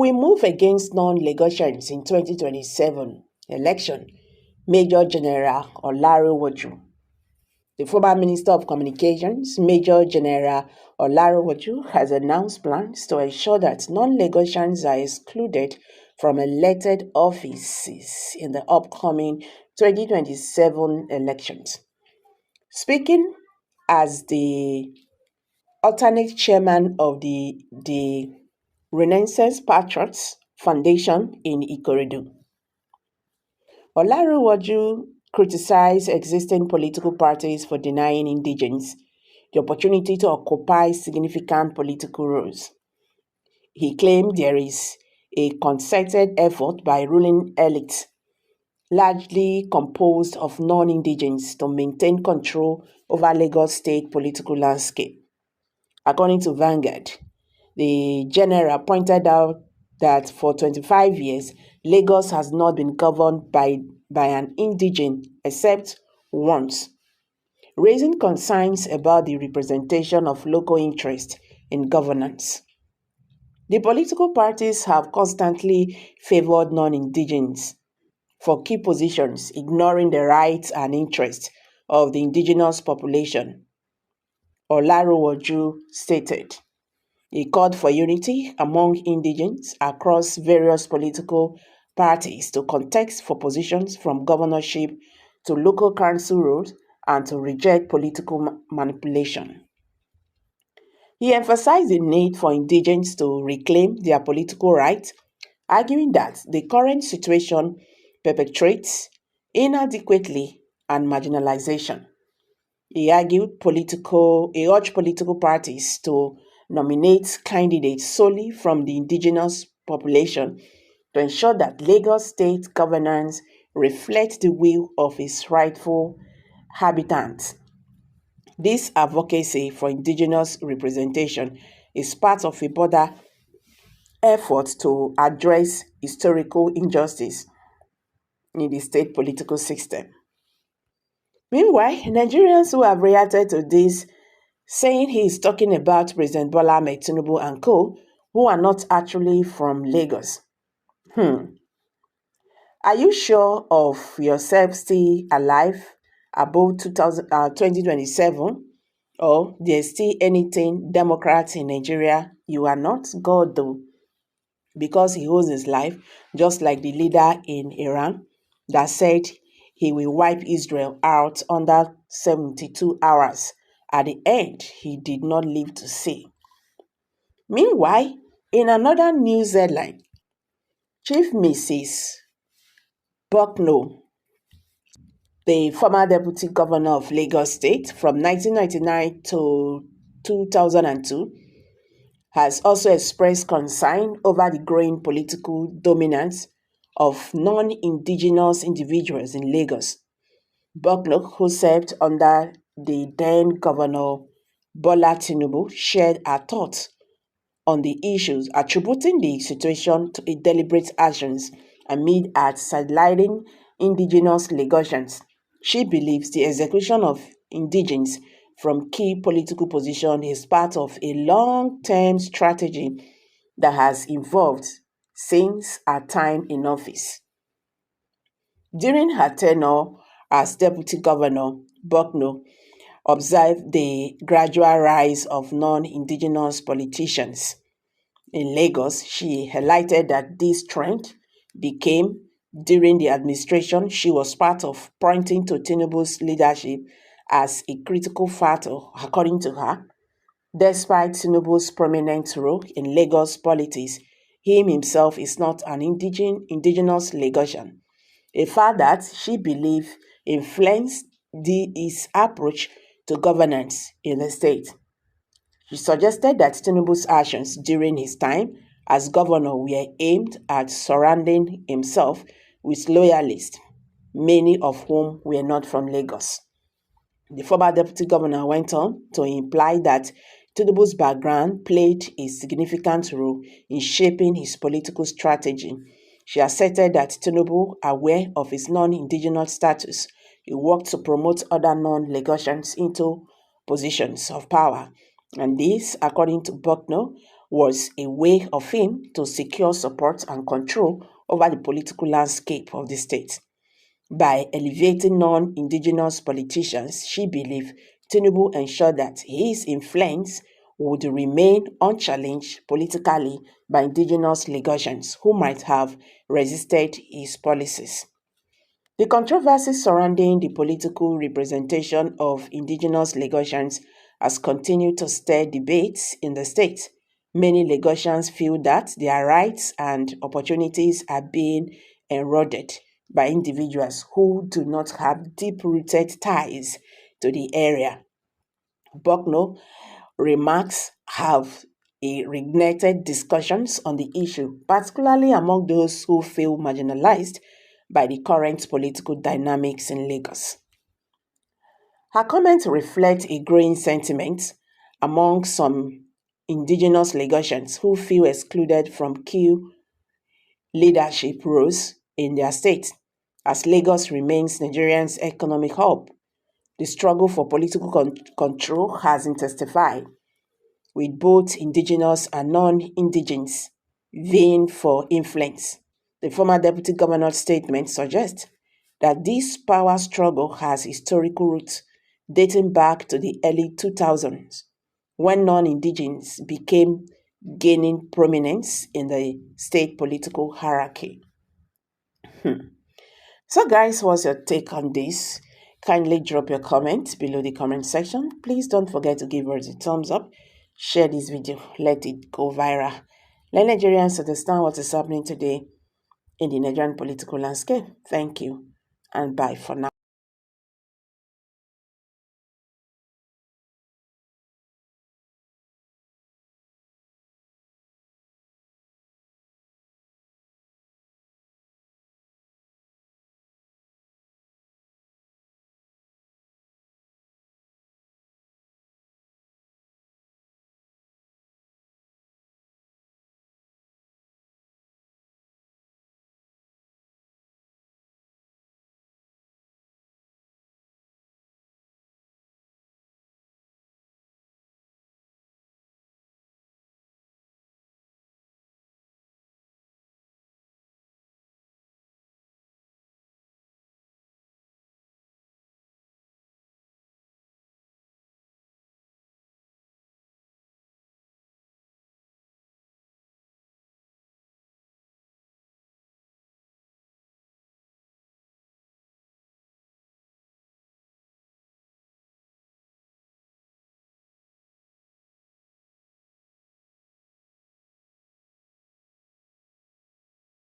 will move against non-Lagosians in 2027 election, Major General Olaruwaju. The former Minister of Communications, Major General Olaruwaju, has announced plans to ensure that non-Lagosians are excluded from elected offices in the upcoming 2027 elections. Speaking as the alternate chairman of the Renaissance Patriots Foundation in Ikorodu, Olaruwaju criticized existing political parties for denying indigents the opportunity to occupy significant political roles. He claimed there is a concerted effort by ruling elites, largely composed of non-indigents, to maintain control over Lagos state political landscape. According to Vanguard, the general pointed out that for 25 years, Lagos has not been governed by an indigent except once, raising concerns about the representation of local interest in governance. The political parties have constantly favored non-indigents for key positions, ignoring the rights and interests of the indigenous population, Olaruwaju stated. He called for unity among indigents across various political parties to contest for positions from governorship to local council roles and to reject political manipulation. He emphasized the need for indigents to reclaim their political rights, arguing that the current situation perpetuates inadequacy and marginalization. He urged political parties to nominate candidates solely from the indigenous population to ensure that Lagos state governance reflects the will of its rightful inhabitants. This advocacy for indigenous representation is part of a broader effort to address historical injustice in the state political system. Meanwhile, Nigerians who have reacted to this, saying he is talking about President Bola Ahmed Tinubu and co., who are not actually from Lagos. Are you sure of yourself still alive above 2027? Or there's still anything Democrats in Nigeria? You are not God though, because he owes his life, just like the leader in Iran that said he will wipe Israel out under 72 hours. At the end, he did not live to see. Meanwhile, in another news headline, Chief Mrs. Bucknell, the former deputy governor of Lagos State from 1999 to 2002, has also expressed concern over the growing political dominance of non-indigenous individuals in Lagos. Bucknell, who served under the then Governor Bola Tinubu, shared her thoughts on the issues, attributing the situation to a deliberate actions amid at sidelining indigenous Lagosians. She believes the execution of indigents from key political positions is part of a long-term strategy that has evolved since her time in office. During her tenure as deputy governor, Bucknell observed the gradual rise of non-indigenous politicians. In Lagos, she highlighted that this trend became during the administration she was part of, pointing to Tinubu's leadership as a critical factor. According to her, despite Tinubu's prominent role in Lagos politics, he himself is not an indigenous Lagosian, a fact that she believes influenced his approach to governance in the state. She suggested that Tinubu's actions during his time as governor were aimed at surrounding himself with loyalists, many of whom were not from Lagos. The former deputy governor went on to imply that Tinubu's background played a significant role in shaping his political strategy. She asserted that Tinubu, aware of his non-indigenous status, he worked to promote other non-Lagosians into positions of power. And this, according to Bucknell, was a way of him to secure support and control over the political landscape of the state. By elevating non-indigenous politicians, she believed Tinubu ensured that his influence would remain unchallenged politically by indigenous Lagosians who might have resisted his policies. The controversy surrounding the political representation of indigenous Lagosians has continued to stir debates in the state. Many Lagosians feel that their rights and opportunities are being eroded by individuals who do not have deep-rooted ties to the area. Bucknell remarks have reignited discussions on the issue, particularly among those who feel marginalized by the current political dynamics in Lagos. Her comments reflect a growing sentiment among some indigenous Lagosians who feel excluded from key leadership roles in their state. As Lagos remains Nigeria's economic hub, the struggle for political control has intensified, with both indigenous and non-indigenous vying for influence. The former deputy governor's statement suggests that this power struggle has historical roots dating back to the early 2000s, when non-indigenous became gaining prominence in the state political hierarchy. So guys, what's your take on this? Kindly drop your comment below the comment section. Please don't forget to give us a thumbs up. Share this video. Let it go viral. Let Nigerians understand what is happening today in the Nigerian political landscape. Thank you and bye for now.